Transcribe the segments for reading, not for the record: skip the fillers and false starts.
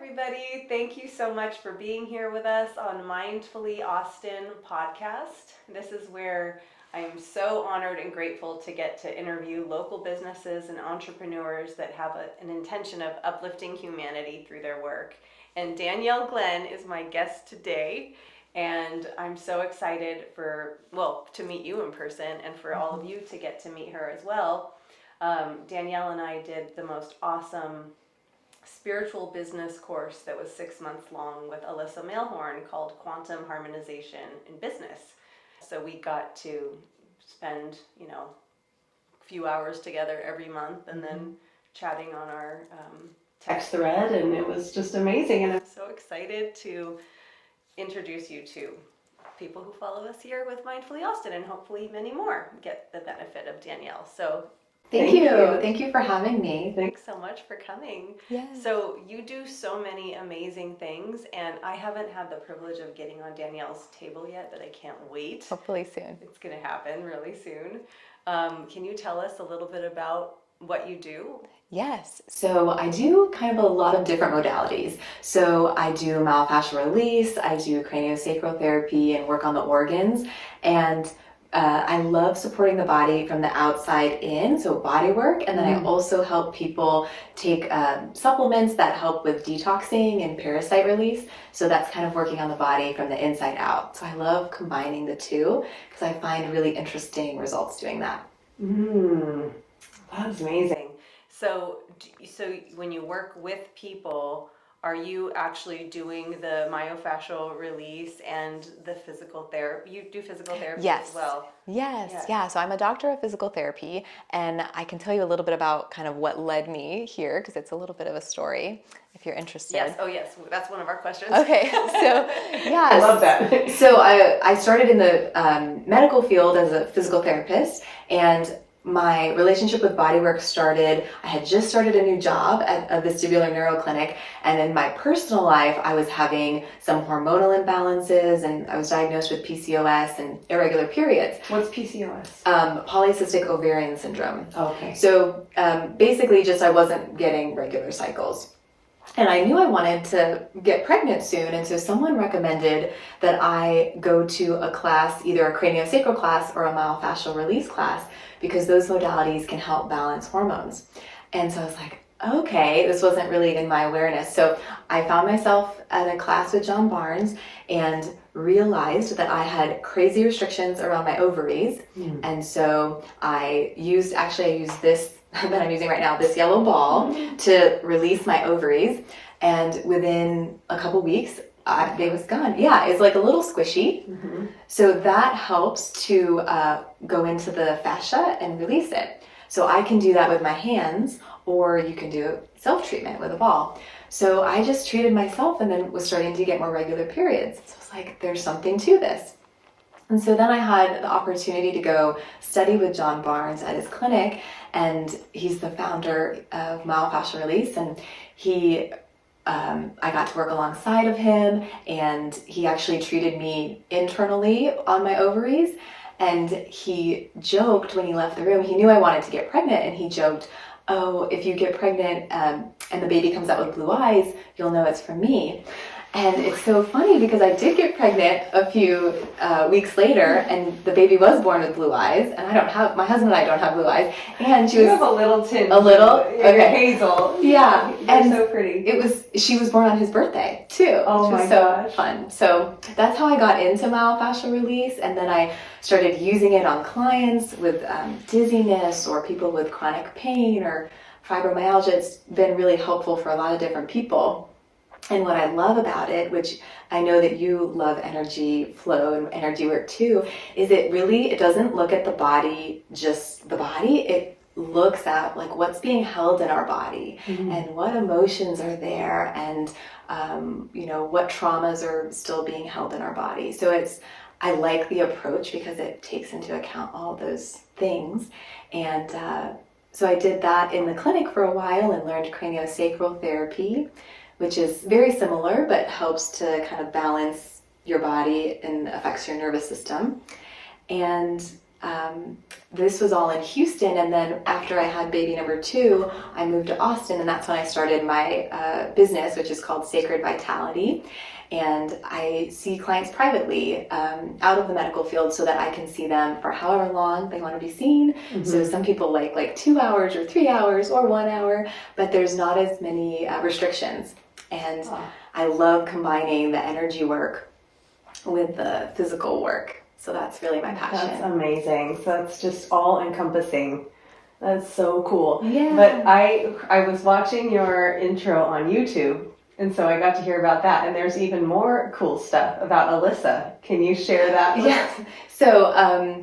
everybody. Thank you so much for being here with us on Mindfully Austin podcast. This is where I am so honored and grateful to get to interview local businesses and entrepreneurs that have an intention of uplifting humanity through their work. And Danielle Glenn is my guest today. And I'm so excited to meet you in person and for all of you to get to meet her as well. Danielle and I did the most awesome spiritual business course that was 6 months long with Alyssa Mailhorn called Quantum Harmonization in Business. So we got to spend, a few hours together every month and then chatting on our text thread, and it was just amazing. And I'm so excited to introduce you to people who follow us here with Mindfully Austin, and hopefully many more get the benefit of Danielle. So Thank you. Thank you for having me. Thanks so much for coming. Yes. So you do so many amazing things, and I haven't had the privilege of getting on Danielle's table yet, but I can't wait. Hopefully soon. It's going to happen really soon. Can you tell us a little bit about what you do? Yes. So I do kind of a lot of different modalities. So I do myofascial release, I do craniosacral therapy and work on the organs, and I love supporting the body from the outside in, so body work, and then I also help people take supplements that help with detoxing and parasite release, so that's kind of working on the body from the inside out. So I love combining the two because I find really interesting results doing that. That's amazing. So when you work with people, are you actually doing the myofascial release and the physical therapy? You do physical therapy as well? Yes. Yeah. So I'm a doctor of physical therapy, and I can tell you a little bit about kind of what led me here, because it's a little bit of a story, if you're interested. Yes. Oh, yes. That's one of our questions. Okay. So, yeah. I love that. So I started in the medical field as a physical therapist, and my relationship with bodywork started. I had just started a new job at a vestibular neuro clinic, and in my personal life I was having some hormonal imbalances, and I was diagnosed with PCOS and irregular periods. What's PCOS? Polycystic ovarian syndrome. Okay. So basically just I wasn't getting regular cycles. And I knew I wanted to get pregnant soon, and so someone recommended that I go to a class, either a craniosacral class or a myofascial release class, because those modalities can help balance hormones. And so I was like, okay, this wasn't really in my awareness. So I found myself at a class with John Barnes and realized that I had crazy restrictions around my ovaries. And so I used this that I'm using right now, this yellow ball, to release my ovaries. And within a couple weeks, it was gone. Yeah, it's like a little squishy. So that helps to go into the fascia and release it. So I can do that with my hands, or you can do self-treatment with a ball. So I just treated myself and then was starting to get more regular periods. So it's like, there's something to this. And so then I had the opportunity to go study with John Barnes at his clinic, and he's the founder of myofascial release, and I got to work alongside of him, and he actually treated me internally on my ovaries. And he joked when he left the room, he knew I wanted to get pregnant, and he joked, oh, if you get pregnant and the baby comes out with blue eyes, you'll know it's from me. And it's so funny because I did get pregnant a few weeks later, and the baby was born with blue eyes, and my husband and I don't have blue eyes, and she was... You have a little tinge. A little? Okay. Hazel. Yeah. You're so pretty. She was born on his birthday too. Oh my gosh. So fun. So that's how I got into myofascial release, and then I started using it on clients with dizziness or people with chronic pain or fibromyalgia. It's been really helpful for a lot of different people. And what I love about it, which I know that you love energy flow and energy work too, is it doesn't look at the body, just the body. It looks at like what's being held in our body and what emotions are there, and what traumas are still being held in our body. So I like the approach because it takes into account all those things. And so I did that in the clinic for a while and learned craniosacral therapy, which is very similar but helps to kind of balance your body and affects your nervous system. And this was all in Houston, and then after I had baby number 2, I moved to Austin, and that's when I started my business, which is called Sacred Vitality. And I see clients privately out of the medical field so that I can see them for however long they want to be seen. So some people like 2 hours or 3 hours or 1 hour, but there's not as many restrictions. And I love combining the energy work with the physical work. So that's really my passion. That's amazing. So it's just all encompassing. That's so cool. Yeah. But I was watching your intro on YouTube, and so I got to hear about that. And there's even more cool stuff about Alyssa. Can you share that with us? So,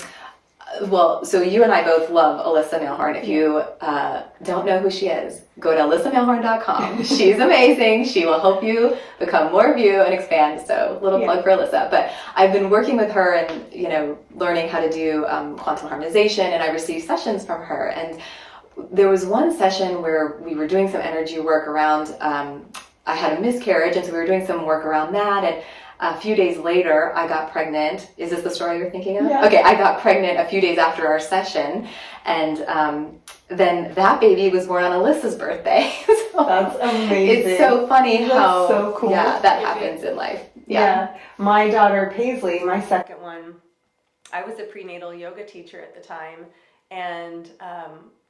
so you and I both love Alyssa Mailhorn. If you don't know who she is, go to alyssaMailhorn.com. She's amazing. She will help you become more of you and expand. So, little plug for Alyssa. But I've been working with her and, learning how to do quantum harmonization, and I received sessions from her. And there was one session where we were doing some energy work around, I had a miscarriage, and so we were doing some work around that. And a few days later, I got pregnant. Is this the story you're thinking of? Yeah. Okay, I got pregnant a few days after our session, and then that baby was born on Alyssa's birthday. So That's amazing. it's so funny how so cool. that happens in life. Yeah. My daughter Paisley, my second one, I was a prenatal yoga teacher at the time, and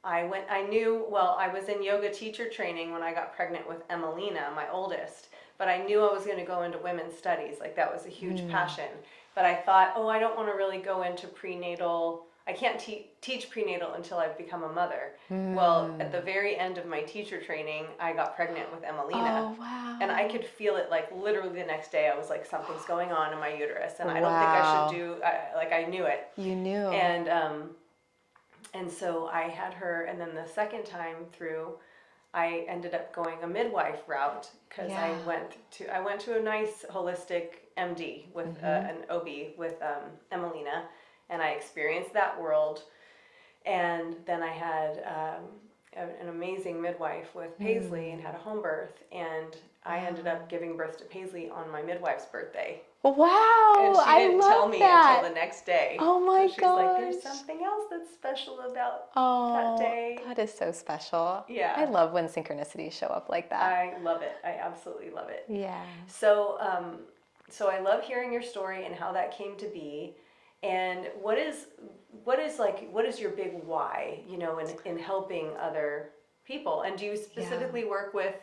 I was in yoga teacher training when I got pregnant with Emelina, my oldest. But I knew I was going to go into women's studies. Like, that was a huge passion. But I thought, I don't want to really go into prenatal. I can't teach prenatal until I've become a mother. Well, at the very end of my teacher training, I got pregnant with Emelina. Oh, wow. And I could feel it, like, literally the next day. I was like, something's going on in my uterus. And I don't think I should do, I knew it. You knew. And so I had her, and then the second time through, I ended up going a midwife route because I went to a nice holistic MD with an OB with Emelina, and I experienced that world. And then I had an amazing midwife with Paisley and had a home birth, and I ended up giving birth to Paisley on my midwife's birthday. Wow, And she didn't tell me that. until the next day. Oh my so she's gosh. like, there's something else that's special about that day. That is so special. Yeah. I love when synchronicities show up like that. I love it. I absolutely love it. Yeah. So, so I love hearing your story and how that came to be. And what is your big why, in helping other people? And do you specifically work with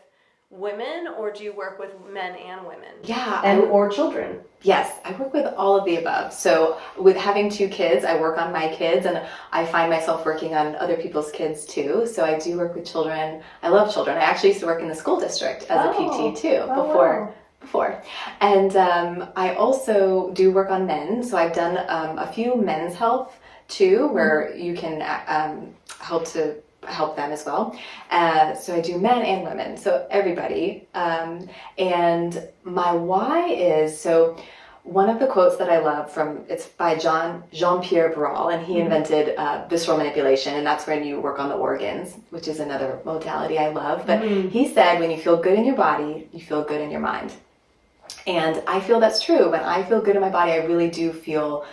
women, or do you work with men and women? Yeah. Or children? Yes, I work with all of the above. So with having 2 kids, I work on my kids, and I find myself working on other people's kids too. So I do work with children. I love children. I actually used to work in the school district as a PT too before. And I also do work on men. So I've done a few men's health too, where you can help them as well. So I do men and women, so everybody. And my why is, so one of the quotes that I love it's by Jean-Pierre Barral, and he invented visceral manipulation, and that's when you work on the organs, which is another modality I love. But he said, when you feel good in your body, you feel good in your mind. And I feel that's true. When I feel good in my body, I really do feel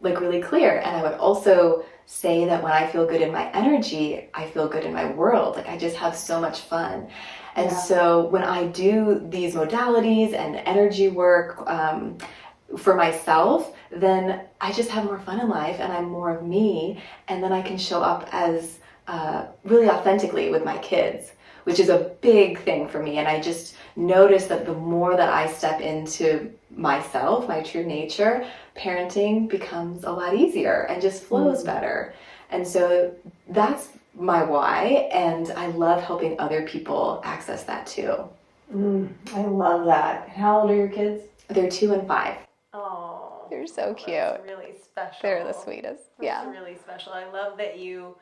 really clear. And I would also say that when I feel good in my energy, I feel good in my world. Like, I just have so much fun. And so when I do these modalities and energy work for myself, then I just have more fun in life, and I'm more of me. And then I can show up as really authentically with my kids, which is a big thing for me. And I just notice that the more that I step into myself, my true nature, parenting becomes a lot easier and just flows better. And so that's my why, and I love helping other people access that too. I love that. How old are your kids? They're 2 and 5. Oh, they're so cute. That's really special. They're the sweetest. That's really special. I love that you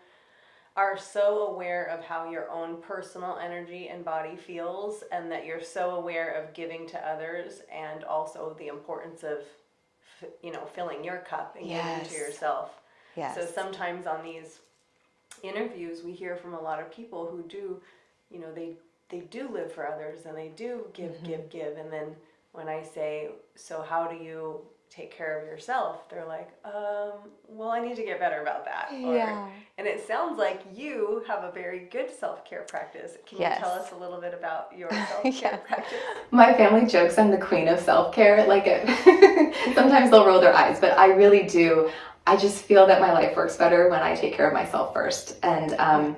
are so aware of how your own personal energy and body feels, and that you're so aware of giving to others, and also the importance of filling your cup and giving to yourself. Yes. So sometimes on these interviews we hear from a lot of people who do, they do live for others, and they do give, and then when I say, so how do you take care of yourself, they're like, well, I need to get better about that. And it sounds like you have a very good self-care practice. Can you tell us a little bit about your self-care practice? My family jokes I'm the queen of self-care. Like sometimes they'll roll their eyes, but I really do. I just feel that my life works better when I take care of myself first. And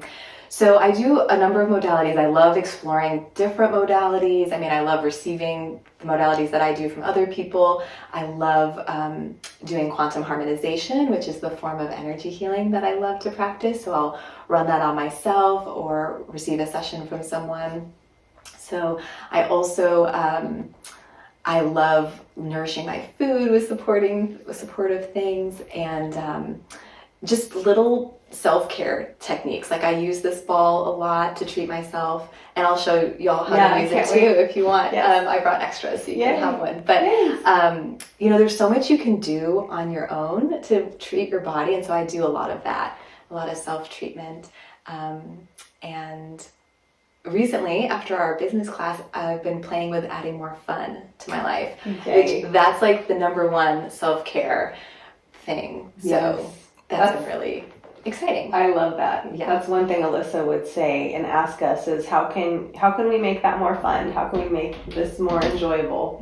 so I do a number of modalities. I love exploring different modalities. I mean, I love receiving the modalities that I do from other people. I love doing quantum harmonization, which is the form of energy healing that I love to practice. So I'll run that on myself or receive a session from someone. So I also, I love nourishing my food with supportive things, and just little self-care techniques. Like I use this ball a lot to treat myself, and I'll show y'all how to use it too if you want. I brought extras so you can have one. But you know, there's so much you can do on your own to treat your body, and so I do a lot of that, a lot of self-treatment. And recently, after our business class, I've been playing with adding more fun to my life. Which that's like the number one self-care thing. So that's been really exciting. I love that. That's one thing Alyssa would say and ask us is how can we make that more fun? How can we make this more enjoyable?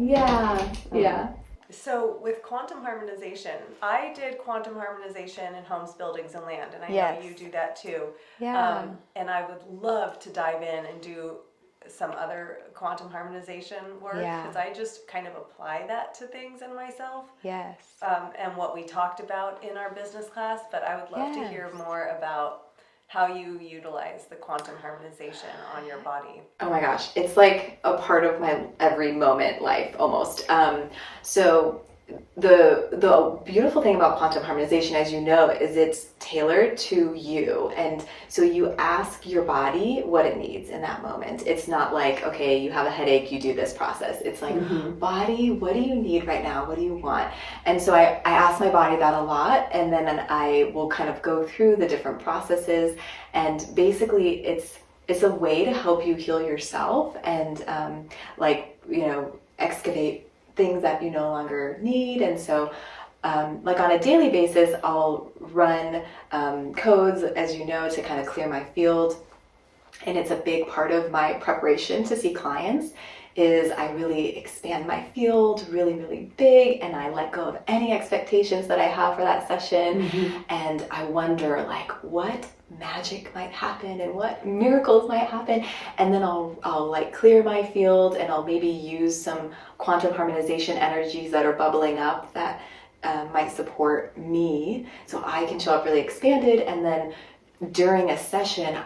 So with quantum harmonization, I did quantum harmonization in homes, buildings, and land, and I know you do that too. And I would love to dive in and do some other quantum harmonization work, because I just kind of apply that to things in myself. And what we talked about in our business class, but I would love to hear more about how you utilize the quantum harmonization on your body. Oh my gosh, it's like a part of my every moment life almost. So the beautiful thing about quantum harmonization, as you know, is it's tailored to you. And so you ask your body what it needs in that moment. It's not like, okay, you have a headache, you do this process. It's like, body, what do you need right now? What do you want? And so I ask my body that a lot, and then I will kind of go through the different processes. And basically it's a way to help you heal yourself and excavate things that you no longer need. And so like on a daily basis, I'll run codes, as you know, to kind of clear my field. And it's a big part of my preparation to see clients is I really expand my field really, really big, and I let go of any expectations that I have for that session. And I wonder like what magic might happen and what miracles might happen, and then I'll like clear my field, and I'll maybe use some quantum harmonization energies that are bubbling up that might support me so I can show up really expanded. And then during a session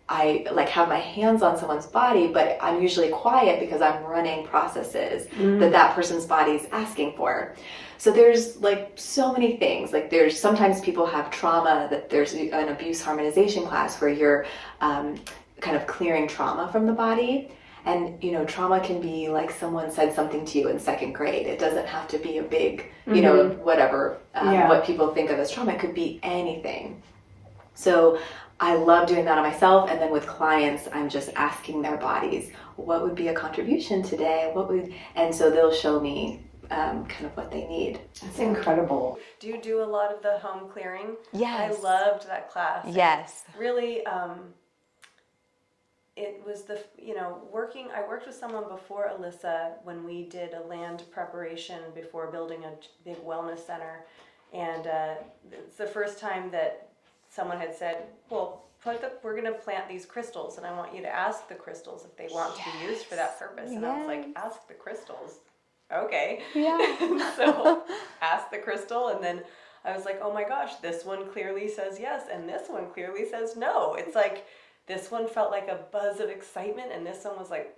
I like have my hands on someone's body, but I'm usually quiet because I'm running processes that person's body is asking for. So there's like so many things. Like there's sometimes people have trauma, that there's an abuse harmonization class where you're kind of clearing trauma from the body. And, you know, trauma can be like someone said something to you in second grade. It doesn't have to be a big, you know, whatever, what people think of as trauma. It could be anything. So I love doing that on myself. And then with clients, I'm just asking their bodies, what would be a contribution today? And so they'll show me kind of what they need. That's incredible. Do you do a lot of the home clearing? Yes. I loved that class. Yes. Really, it was I worked with someone before Alyssa when we did a land preparation before building a big wellness center. And it's the first time that someone had said, well, we're going to plant these crystals, and I want you to ask the crystals if they want to be used for that purpose. And I was like, ask the crystals? Okay. So ask the crystal, and then I was like, oh my gosh, this one clearly says yes, and this one clearly says no. It's like, this one felt like a buzz of excitement, and this one was like,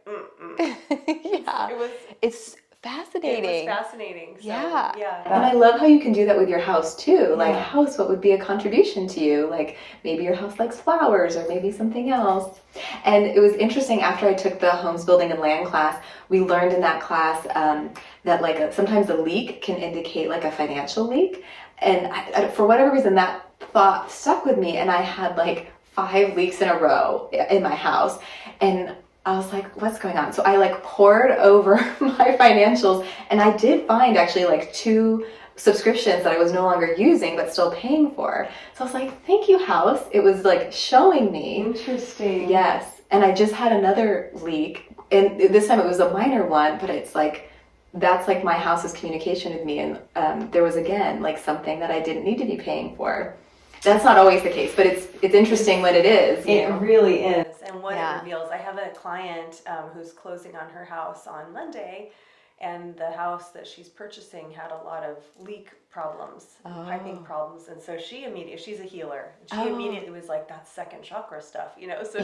It's fascinating. It was fascinating. So, And I love how you can do that with your house too. Like house, what would be a contribution to you? Like maybe your house likes flowers or maybe something else. And it was interesting, after I took the homes, building, and land class, we learned in that class that like sometimes a leak can indicate like a financial leak. And I, for whatever reason, that thought stuck with me, and I had like 5 leaks in a row in my house. And I was like, what's going on? So I like poured over my financials, and I did find actually like 2 subscriptions that I was no longer using but still paying for. So I was like, thank you, house. It was like showing me. Interesting. Yes. And I just had another leak, and this time it was a minor one, but it's like, that's like my house's communication with me. And there was, again, like something that I didn't need to be paying for. That's not always the case, but it's interesting when it is. It really is. And what Yeah. it reveals, I have a client who's closing on her house on Monday, and the house that she's purchasing had a lot of leak problems, piping problems. And so she's a healer. She immediately was like, that's second chakra stuff, you know? So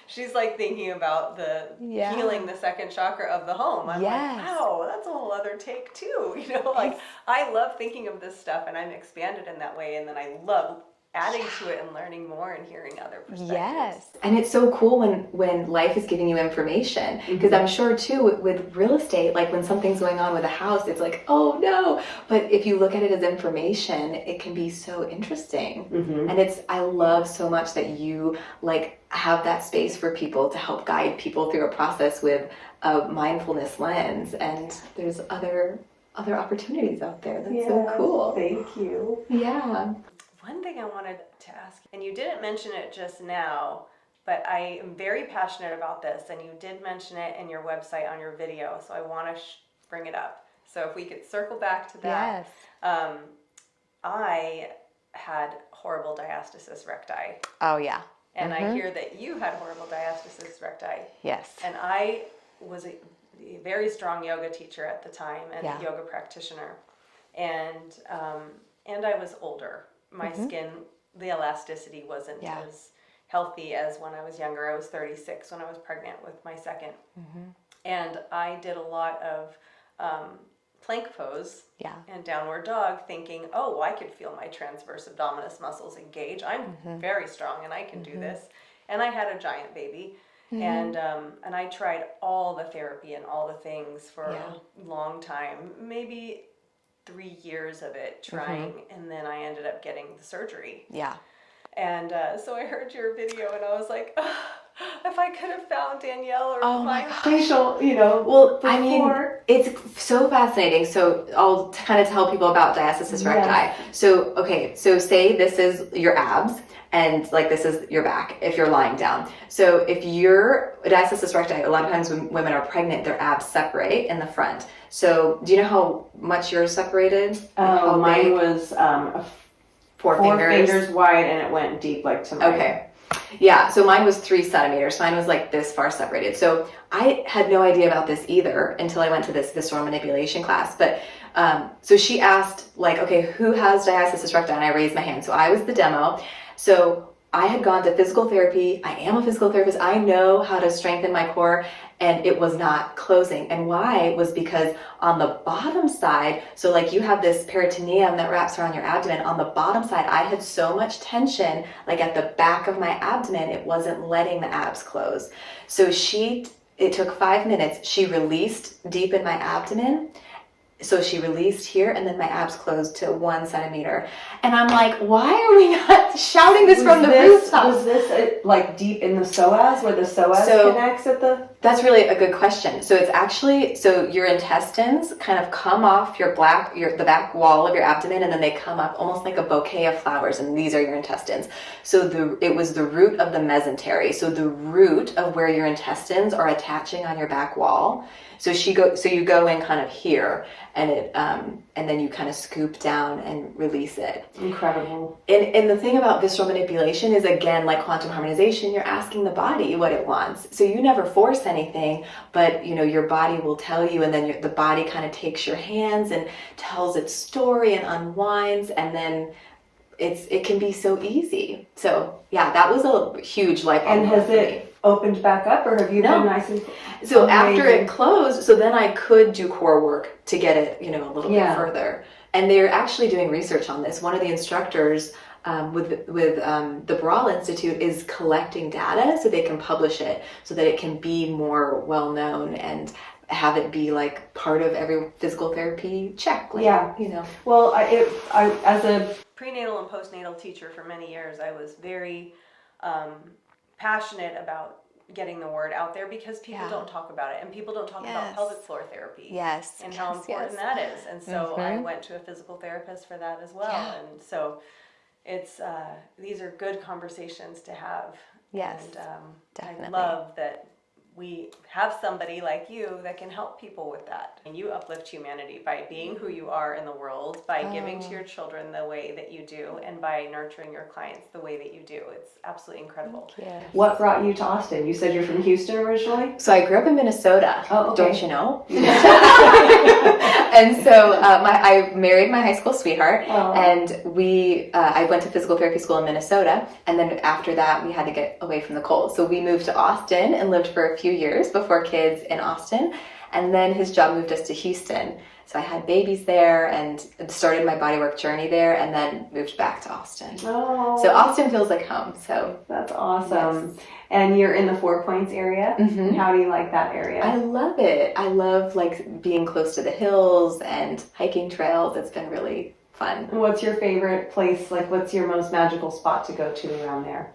she's like thinking about the healing the second chakra of the home. I'm like, wow, that's a whole other take too. You know, like I love thinking of this stuff, and I'm expanded in that way. And then I love adding to it and learning more and hearing other perspectives. Yes. And it's so cool when life is giving you information, because I'm sure too with real estate, like when something's going on with a house, it's like, oh no, but if you look at it as information, it can be so interesting. And I love so much that you like have that space for people to help guide people through a process with a mindfulness lens, and there's other opportunities out there. That's so cool. Thank you. Yeah. One thing I wanted to ask, and you didn't mention it just now, but I am very passionate about this, and you did mention it in your website on your video, so I want to bring it up. So if we could circle back to that. Yes. I had horrible diastasis recti. Oh, yeah. And I hear that you had horrible diastasis recti. Yes. And I was a very strong yoga teacher at the time and a yoga practitioner. And I was older. My skin, the elasticity wasn't as healthy as when I was younger. I was 36 when I was pregnant with my second. And I did a lot of plank pose and downward dog, thinking, oh, I could feel my transverse abdominis muscles engage. I'm very strong and I can do this. And I had a giant baby. And I tried all the therapy and all the things for a long time, maybe 3 years of it trying, and then I ended up getting the surgery. Yeah. And so I heard your video, and I was like, oh, if I could have found Danielle or my facial, you know. Well, before. I mean, it's so fascinating. So I'll kind of tell people about diastasis recti. So, okay, so say this is your abs, and like this is your back if you're lying down. So if you're diastasis recti, a lot of times when women are pregnant, their abs separate in the front. So do you know how much yours separated? Oh, mine was four fingers wide, and it went deep like to my... Okay. Yeah, so mine was 3 centimeters. Mine was like this far separated. So I had no idea about this either until I went to this visceral manipulation class. But so she asked, like, okay, who has diastasis recti? And I raised my hand. So I was the demo. So I had gone to physical therapy. I am a physical therapist. I know how to strengthen my core, and it was not closing. And why was because on the bottom side, so like you have this peritoneum that wraps around your abdomen. On the bottom side, I had so much tension, like at the back of my abdomen, it wasn't letting the abs close. So it took 5 minutes. She released deep in my abdomen. So she released here, and then my abs closed to 1 centimeter. And I'm like, why are we not shouting this from the rooftop? Was this like deep in the psoas, where the psoas connects at the... That's really a good question. So it's actually, so your intestines kind of come off the back wall of your abdomen, and then they come up almost like a bouquet of flowers, and these are your intestines. So it was the root of the mesentery. So the root of where your intestines are attaching on your back wall. So you go in kind of here, and and then you kind of scoop down and release it. Incredible. And the thing about visceral manipulation is, again, like quantum harmonization, you're asking the body what it wants. So you never force anything, but your body will tell you, and then the body kind of takes your hands and tells its story and unwinds, and then it can be so easy. So yeah, that was a huge life. And has it opened back up, or have you been nice and... So amazing. After it closed, so then I could do core work to get it, a little bit further. And they're actually doing research on this. One of the instructors with the Brawl Institute is collecting data so they can publish it, so that it can be more well known and have it be like part of every physical therapy check. Well, I as a prenatal and postnatal teacher for many years, I was very passionate about getting the word out there, because people don't talk about it, and people don't talk about pelvic floor therapy. Yes. And how important that is. And so I went to a physical therapist for that as well. Yeah. And so it's these are good conversations to have. Yes, and definitely. I love that we have somebody like you that can help people with that. And you uplift humanity by being who you are in the world, by giving to your children the way that you do, and by nurturing your clients the way that you do. It's absolutely incredible. Thank you. What brought you to Austin? You said you're from Houston originally? So I grew up in Minnesota. Oh, okay. Don't you know? And so I married my high school sweetheart, and I went to physical therapy school in Minnesota, and then after that we had to get away from the cold. So we moved to Austin and lived for a few years before kids in Austin, and then his job moved us to Houston. So I had babies there and started my bodywork journey there, and then moved back to Austin. Oh. So Austin feels like home. So That's awesome. Yes. And you're in the 4 Points area? Mm-hmm. How do you like that area? I love it. I love like being close to the hills and hiking trails. It's been really fun. What's your favorite place? Like, what's your most magical spot to go to around there?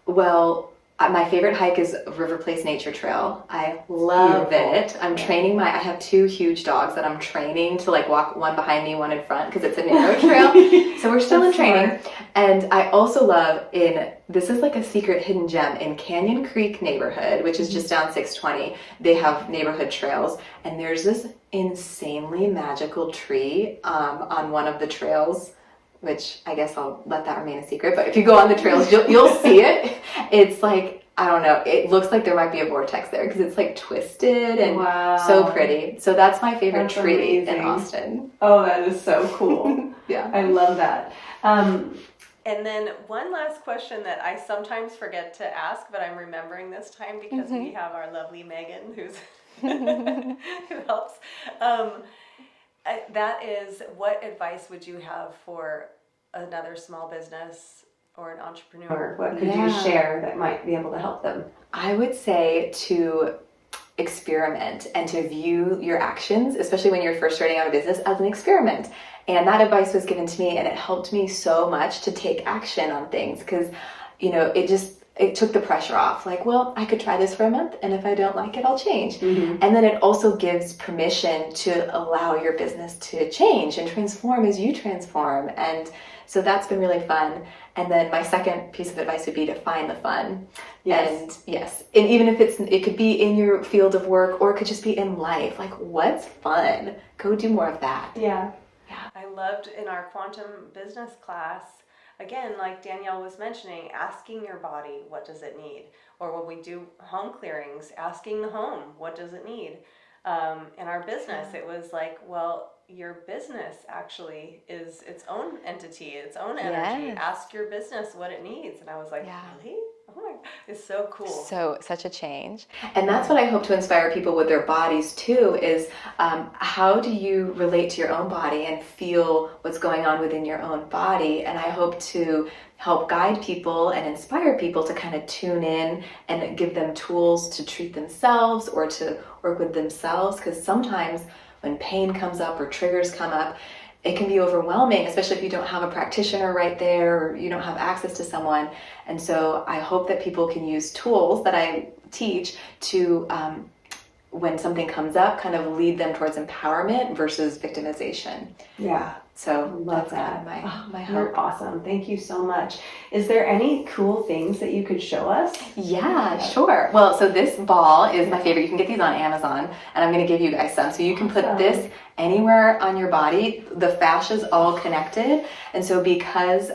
Well, my favorite hike is River Place Nature Trail. I love it. I'm training I have 2 huge dogs that I'm training to like walk, one behind me, one in front, because it's a narrow trail. So we're still in training. And I also love this is like a secret hidden gem in Canyon Creek neighborhood, which is just down 620. They have neighborhood trails, and there's this insanely magical tree on one of the trails, which I guess I'll let that remain a secret, but if you go on the trails, you'll see it. It's like, I don't know, it looks like there might be a vortex there, because it's like twisted and so pretty. So that's my favorite tree in Austin. Oh, that is so cool. Yeah. I love that. And then one last question that I sometimes forget to ask, but I'm remembering this time because we have our lovely Megan who helps. That is, what advice would you have for another small business or an entrepreneur? What could you share that might be able to help them? I would say to experiment and to view your actions, especially when you're first starting out a business, as an experiment. And that advice was given to me, and it helped me so much to take action on things, because, you know, it took the pressure off. Like, well, I could try this for a month, and if I don't like it, I'll change. Mm-hmm. And then it also gives permission to allow your business to change and transform as you transform. And so that's been really fun. And then my second piece of advice would be to find the fun. Yes. And even if it could be in your field of work, or it could just be in life. Like, what's fun? Go do more of that. Yeah. I loved in our quantum business class, again, like Danielle was mentioning, asking your body, what does it need? Or when we do home clearings, asking the home, what does it need? In our business, it was like, well, your business actually is its own entity, its own energy. Yes. Ask your business what it needs. And I was like, really? Oh my, it's so cool. So such a change. And that's what I hope to inspire people with their bodies too, is how do you relate to your own body and feel what's going on within your own body? And I hope to help guide people and inspire people to kind of tune in and give them tools to treat themselves or to work with themselves, because sometimes when pain comes up or triggers come up, it can be overwhelming, especially if you don't have a practitioner right there or you don't have access to someone. And so I hope that people can use tools that I teach to, when something comes up, kind of lead them towards empowerment versus victimization. Yeah. So love that's that. kind of my hope. You're awesome. Thank you so much. Is there any cool things that you could show us? Yeah, sure. Well, so this ball is my favorite. You can get these on Amazon, and I'm going to give you guys some. So you can put this anywhere on your body. The fascia is all connected, and so because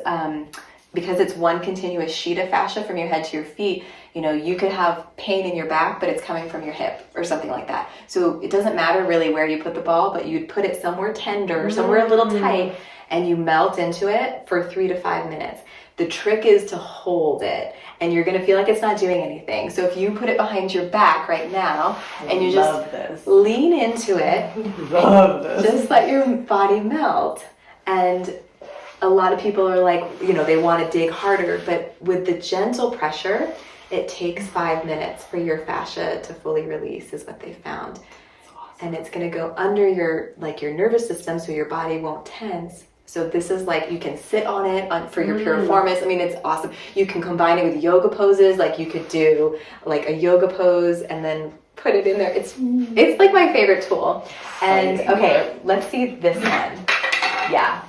it's one continuous sheet of fascia from your head to your feet, you know, you could have pain in your back, but it's coming from your hip or something like that. So it doesn't matter really where you put the ball, but you'd put it somewhere tender, somewhere a little tight, and you melt into it for 3 to 5 minutes. The trick is to hold it, and you're going to feel like it's not doing anything. So if you put it behind your back right now, and you just lean into it, just let your body melt. And a lot of people are like, you know, they want to dig harder, but with the gentle pressure, it takes 5 minutes for your fascia to fully release, is what they found. And it's going to go under your nervous system, so your body won't tense. So this is like, you can sit on it for your piriformis. I mean, it's awesome. You can combine it with yoga poses. Like you could do like a yoga pose and then put it in there. It's like my favorite tool. And okay, let's see this one. Yeah.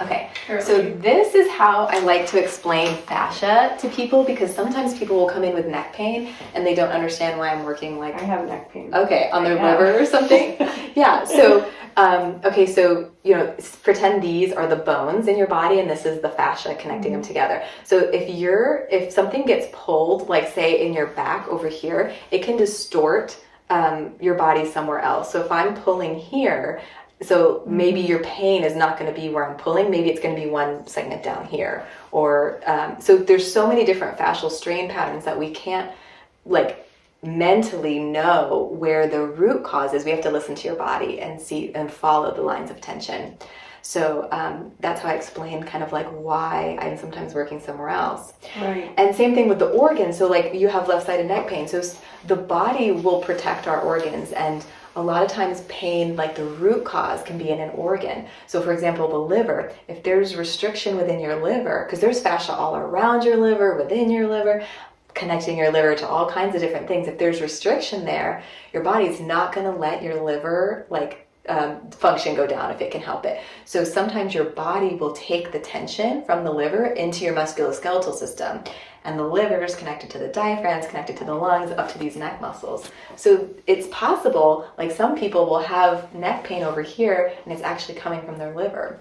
Okay, so this is how I like to explain fascia to people, because sometimes people will come in with neck pain and they don't understand why I'm working like... I have neck pain. Okay, on the liver or something? Yeah, so, okay, so, you know, pretend these are the bones in your body and this is the fascia connecting them together. So if something gets pulled, like say in your back over here, it can distort your body somewhere else. So if I'm pulling here, so maybe your pain is not going to be where I'm pulling. Maybe it's going to be one segment down here. Or so there's so many different fascial strain patterns that we can't like mentally know where the root cause is. We have to listen to your body and see and follow the lines of tension. So that's how I explain kind of like why I'm sometimes working somewhere else. Right. And same thing with the organs. So like you have left-sided neck pain. So the body will protect our organs, and a lot of times pain, like the root cause, can be in an organ. So for example, the liver, if there's restriction within your liver, because there's fascia all around your liver, within your liver, connecting your liver to all kinds of different things. If there's restriction there, your body's not going to let your liver like function go down if it can help it. So sometimes your body will take the tension from the liver into your musculoskeletal system. And the liver is connected to the diaphragm, it's connected to the lungs, up to these neck muscles. So it's possible, like some people will have neck pain over here, and it's actually coming from their liver.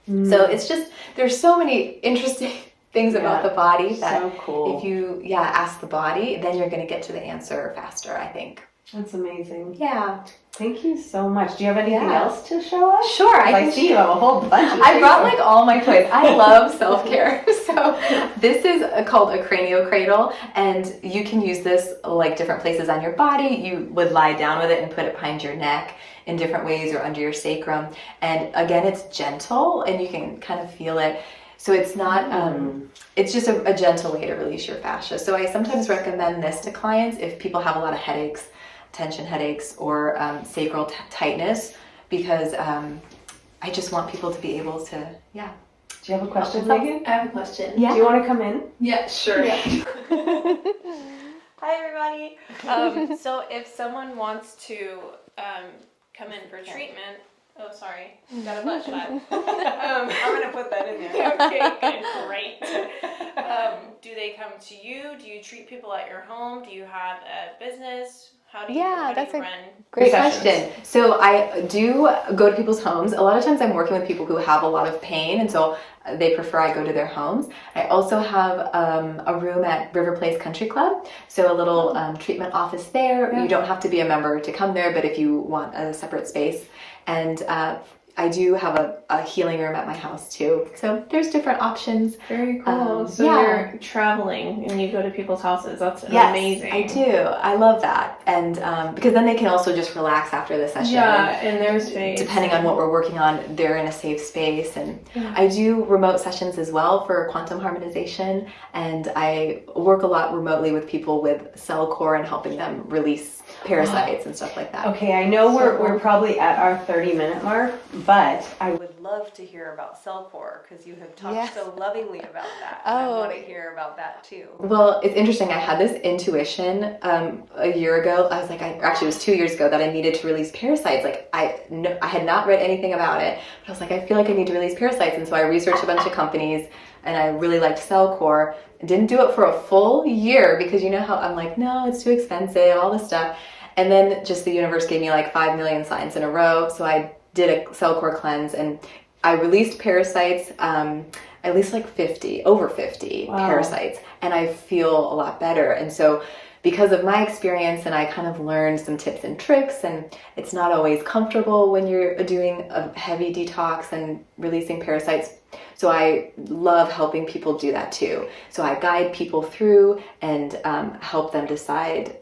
So it's just, there's so many interesting things about the body that so cool. if you ask the body, then you're going to get to the answer faster, I think. That's amazing. Yeah. Thank you so much. Do you have anything else to show us? Sure. I see you have a whole bunch of I brought like all my toys. I love self-care. So this is called a cranio cradle, and you can use this like different places on your body. You would lie down with it and put it behind your neck in different ways or under your sacrum. And again, it's gentle and you can kind of feel it. So it's not, it's just a gentle way to release your fascia. So I sometimes recommend this to clients if people have a lot of headaches, tension headaches, or sacral tightness, because I just want people to be able to, Do you have a question, Megan? I have a question. Do you want to come in? Yeah, sure. Yeah. Hi, everybody. So if someone wants to come in for treatment, oh, sorry, got a butt shot. I'm going to put that in there. Okay, good, great. Do they come to you? Do you treat people at your home? Do you have a business? How do you, run? Great question. So I do go to people's homes. A lot of times I'm working with people who have a lot of pain, and so they prefer I go to their homes. I also have a room at River Place Country Club, so a little treatment office there. Yeah. You don't have to be a member to come there, but if you want a separate space. And I do have a healing room at my house too. So there's different options. Very cool. So you're traveling and you go to people's houses. That's amazing. I do. I love that. And because then they can also just relax after the session. Yeah, in their space. Depending on what we're working on, they're in a safe space. And I do remote sessions as well for quantum harmonization. And I work a lot remotely with people with cell core and helping them release parasites and stuff like that. Okay, I know we're probably at our 30-minute mark, but I would love to hear about cell core, because you have talked so lovingly about that. I want to hear about that too. Well, it's interesting. I had this intuition a year ago. I was like, actually it was 2 years ago, that I needed to release parasites. Like I had not read anything about it, but I was like, I feel like I need to release parasites. And so I researched a bunch of companies, and I really liked cell core. Didn't do it for a full year because you know how I'm like, no, it's too expensive, all this stuff. And then just the universe gave me like 5 million signs in a row. So I did a cell core cleanse, and I released parasites, at least like over 50 parasites. And I feel a lot better. And so because of my experience, and I kind of learned some tips and tricks, and it's not always comfortable when you're doing a heavy detox and releasing parasites. So I love helping people do that too. So I guide people through and help them decide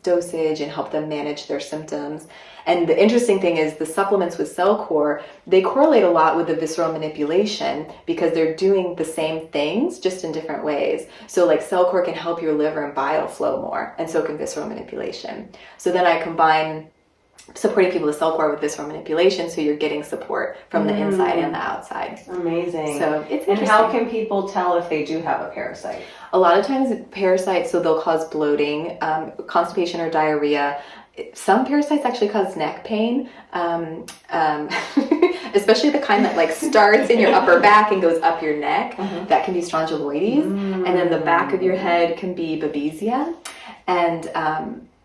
dosage and help them manage their symptoms. And the interesting thing is the supplements with cell core, they correlate a lot with the visceral manipulation because they're doing the same things just in different ways. So like cell core can help your liver and bile flow more, and so can visceral manipulation. So then I combine supporting people with cell core with visceral manipulation, so you're getting support from the inside and the outside. Amazing. So it's and interesting. how can people tell if they do have a parasite? A lot of times parasites, so they'll cause bloating, constipation or diarrhea. Some parasites actually cause neck pain, especially the kind that like starts in your upper back and goes up your neck. That can be strongyloides. And then the back of your head can be babesia. And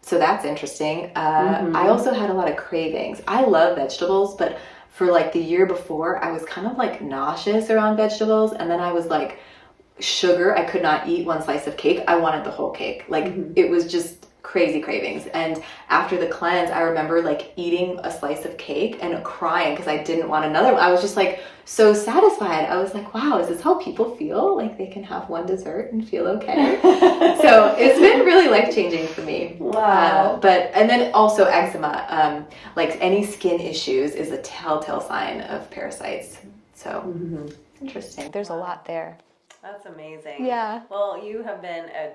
so that's interesting. I also had a lot of cravings. I love vegetables, but for like the year before, I was kind of like nauseous around vegetables. And then I was like, sugar, I could not eat one slice of cake. I wanted the whole cake. Like it was just crazy cravings. And after the cleanse, I remember like eating a slice of cake and crying because I didn't want another one. I was just like so satisfied. I was like, wow, is this how people feel? Like they can have one dessert and feel okay. So it's been really life-changing for me. Wow. And then also eczema, like any skin issues is a telltale sign of parasites. So interesting. There's a lot there. That's amazing. Yeah. Well, you have been a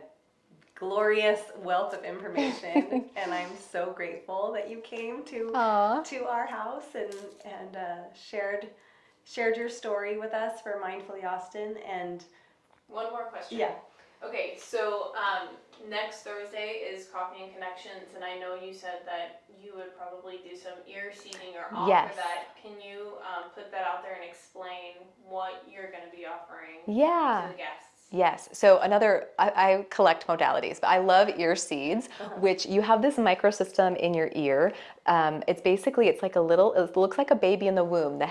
glorious wealth of information, and I'm so grateful that you came to our house and shared your story with us for Mindfully Austin. And One more question. yeah, Okay, so next Thursday is Coffee and Connections, and I know you said that you would probably do some ear seeding or offer Yes. that. Can you put that out there and explain what you're going to be offering Yeah. to the guests? Yes. So I collect modalities, but I love ear seeds, which you have this microsystem in your ear. It's like it looks like a baby in the womb. The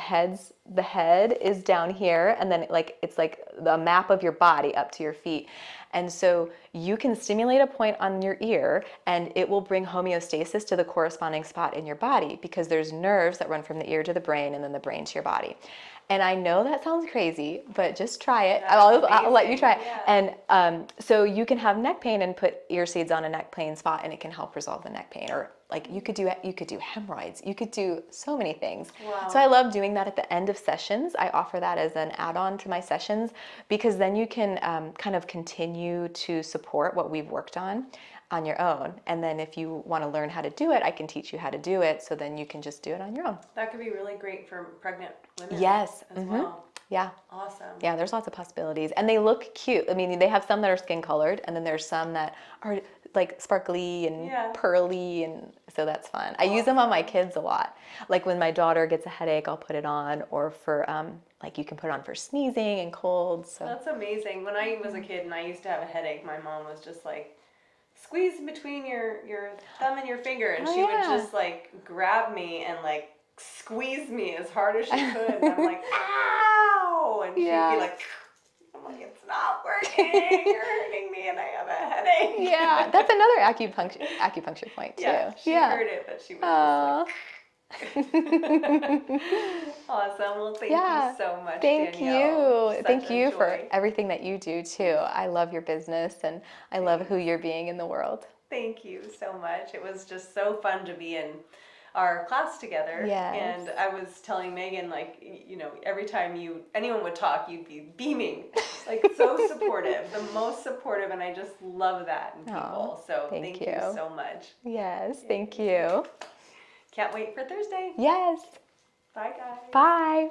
head is down here, and then it's like the map of your body up to your feet. And so you can stimulate a point on your ear and it will bring homeostasis to the corresponding spot in your body, because there's nerves that run from the ear to the brain and then the brain to your body. And I know that sounds crazy, but just try it. I'll let you try it. Yeah. And so you can have neck pain and put ear seeds on a neck pain spot, and it can help resolve the neck pain. Or like you could do hemorrhoids. You could do so many things. Wow. So I love doing that at the end of sessions. I offer that as an add-on to my sessions, because then you can kind of continue to support what we've worked on your own. And then if you want to learn how to do it, I can teach you how to do it. So then you can just do it on your own. That could be really great for pregnant women. Yes. As well. Yeah. Awesome. Yeah, there's lots of possibilities. And they look cute. I mean, they have some that are skin colored, and then there's some that are like sparkly and pearly, and so that's fun. I use them on my kids a lot. Like when my daughter gets a headache, I'll put it on, or for like you can put it on for sneezing and colds. So That's amazing. When I was a kid and I used to have a headache, my mom was just like, squeeze between your thumb and your finger, and she would just like grab me and like squeeze me as hard as she could, and I'm like, ow, and she'd be like, I'm like, it's not working, you're hurting me and I have a headache. Yeah, that's another acupuncture point too. Yeah, she heard it, but she was just like awesome. Well, thank you so much, Danielle. Thank you for everything that you do too. I love your business, and I love who you're being in the world. Thank you so much. It was just so fun to be in our class together. Yes. And I was telling Megan, like, you know, every time anyone would talk, you'd be beaming, like so supportive, the most supportive, and I just love that in people. So thank you so much. Yes, thank you. Can't wait for Thursday. Yes. Bye, guys. Bye.